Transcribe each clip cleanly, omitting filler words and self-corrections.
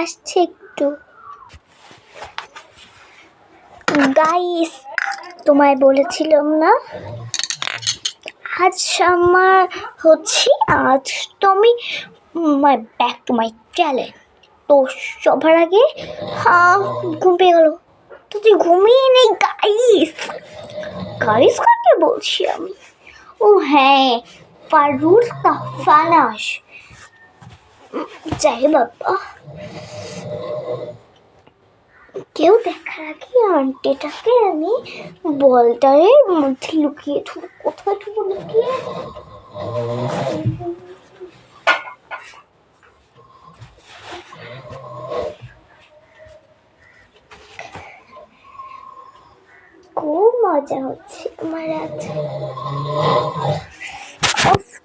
আসছে একটু। গাইস, তোমায় বলেছিলাম না আজ আমার আজ তো আমি ব্যাক টু মাই চ্যালেঞ্জ। তো সবার আগে ঘুম পেয়ে গেল, তো তুই ঘুমিয়ে নেই। গাইস গাইস কাকে বলছি আমি? ও হ্যাঁ, ফারুর ফানাস। যাই বাবা, কেউ দেখার আগে আন্টিটাকে আমি বলটারের মধ্যে লুকিয়ে ধরো। কোথায় ঢুকবো লুকিয়ে? খুব মজা হচ্ছে আমার আজ,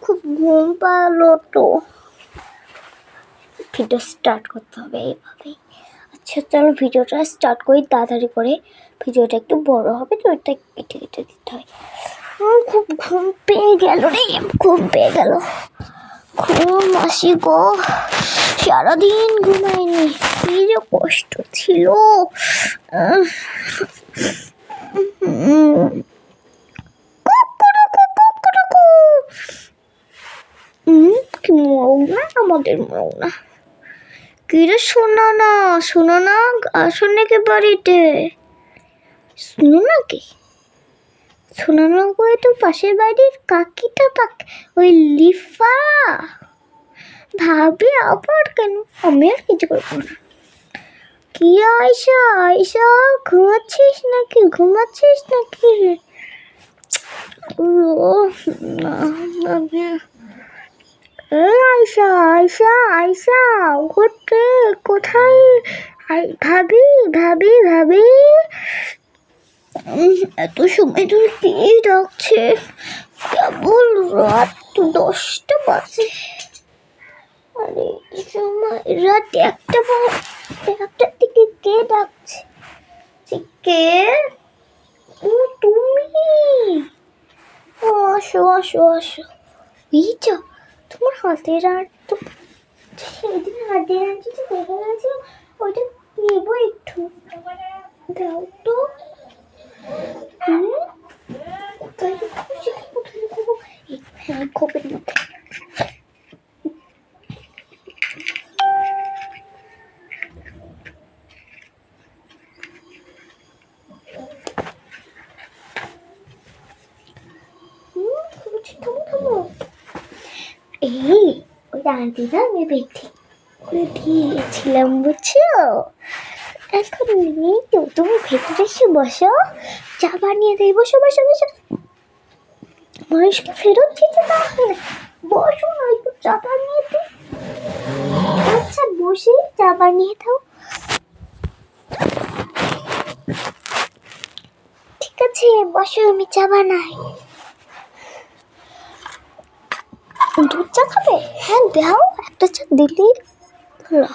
খুব ঘুম পালো। তো ভিডিও স্টার্ট করতে হবে এইভাবেই। আচ্ছা চলো ভিডিওটা স্টার্ট করি তাড়াতাড়ি করে, ভিডিওটা একটু বড় হবে তো এটা কেটে কেটে দিতে হয়। খুব ঘুম পেয়ে গেল রে, ঘুম পেয়ে গেল। ঘুম আসি গো, সারাদিন ঘুমাইনি, কি যে কষ্ট ছিল। কি মরগ না, আমাদের মরগ না। কিরে শোনো না, শোনো না, আসো নাকি বাড়িতে? শোনো নাকি, শোনো না গো, তো পাশের বাড়ির কাকিটা, ওই লিফা ভাবি আবার কেন? আমি আর কিছু করবো না। কি আয়সা, আয়সা ঘুমাচ্ছিস নাকি? ঘুমাচ্ছিস নাকি? আয়সা, আয়সা, আয়সা ঘুরতে কোথায়? ভাবি, ভাবি, ভাবি, এত সময় ধরে কে ডাকছে? কেবল রাত 10টা বাজে। আরে সময় রাত 1টার দিকে কে ডাকছে? কে? তুমি? আসো আসো আসো। বুঝছ তোমার হাতের আর তো সেদিন হাতের আনছি তো দেখে গেছে, ওইটা নেবো একটু, দাও তো। কোথায় দেবো? হ্যাঁ, খোপের মধ্যে। এই ওই আন্টিটা আমি বেঠি দিয়েছিলাম, বুঝছো? এখন নেই তো, তুমি ভেতরে এসে বসো, চা বানিয়ে দেয়। বসো বসো বসো, মানুষকে ফেরত দিতে না হয়, বসো না, একটু চা বানিয়ে দিই। আচ্ছা বসে চা বানিয়ে দাও। ঠিক আছে বসো, আমি চা বানাই। দুধ চা খাবে? হ্যাঁ দাও, একটা চা দিলেই হলো।